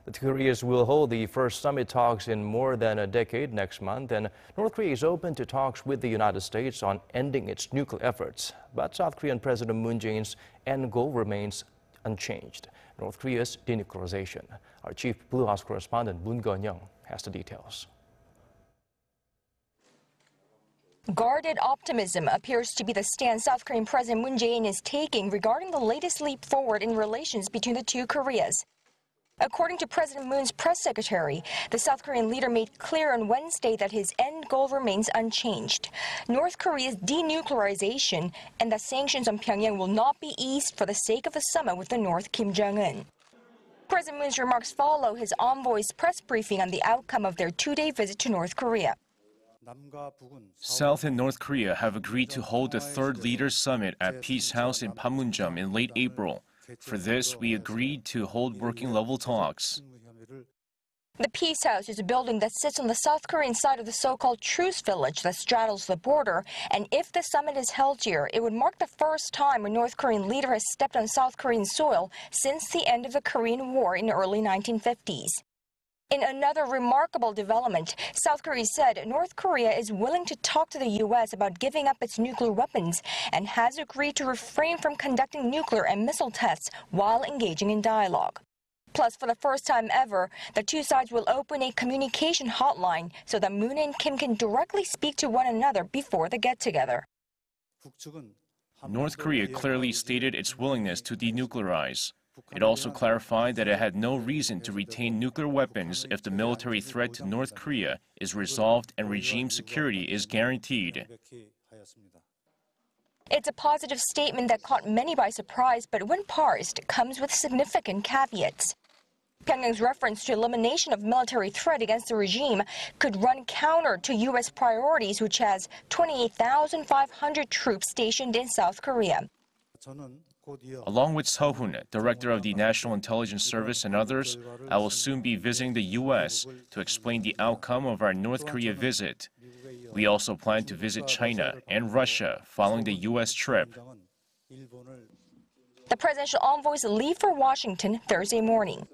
The two Koreas will hold the first summit talks in more than a decade next month, and North Korea is open to talks with the United States on ending its nuclear efforts. But South Korean President Moon Jae-in's end goal remains unchanged: North Korea's denuclearization. Our chief Blue House correspondent Moon Connyoung has the details. Guarded optimism appears to be the stance South Korean President Moon Jae-in is taking regarding the latest leap forward in relations between the two Koreas. According to President Moon's press secretary, the South Korean leader made clear on Wednesday that his end goal remains unchanged: North Korea's denuclearization, and that sanctions on Pyongyang will not be eased for the sake of the summit with the North, Kim Jong-un. President Moon's remarks follow his envoy's press briefing on the outcome of their two-day visit to North Korea. South and North Korea have agreed to hold the third Leaders Summit at Peace House in Panmunjom in late April. For this, we agreed to hold working-level talks. The Peace House is a building that sits on the South Korean side of the so-called Truce Village that straddles the border, and if the summit is held here, it would mark the first time a North Korean leader has stepped on South Korean soil since the end of the Korean War in the early 1950s. In another remarkable development, South Korea said North Korea is willing to talk to the U.S. about giving up its nuclear weapons and has agreed to refrain from conducting nuclear and missile tests while engaging in dialogue. Plus, for the first time ever, the two sides will open a communication hotline so that Moon and Kim can directly speak to one another before the get-together. North Korea clearly stated its willingness to denuclearize. It also clarified that it had no reason to retain nuclear weapons if the military threat to North Korea is resolved and regime security is guaranteed. It's a positive statement that caught many by surprise, but when parsed, comes with significant caveats. Pyongyang's reference to elimination of military threat against the regime could run counter to U.S. priorities, which has 28,500 troops stationed in South Korea. Along with Seo-hun, director of the National Intelligence Service, and others, I will soon be visiting the U.S. to explain the outcome of our North Korea visit. We also plan to visit China and Russia following the U.S. trip. The presidential envoys leave for Washington Thursday morning.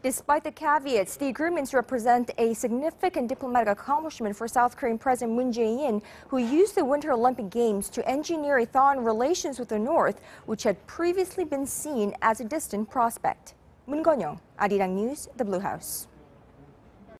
Despite the caveats, the agreements represent a significant diplomatic accomplishment for South Korean President Moon Jae-in, who used the Winter Olympic Games to engineer a thaw in relations with the North, which had previously been seen as a distant prospect. Moon Connyoung, Arirang News, the Blue House.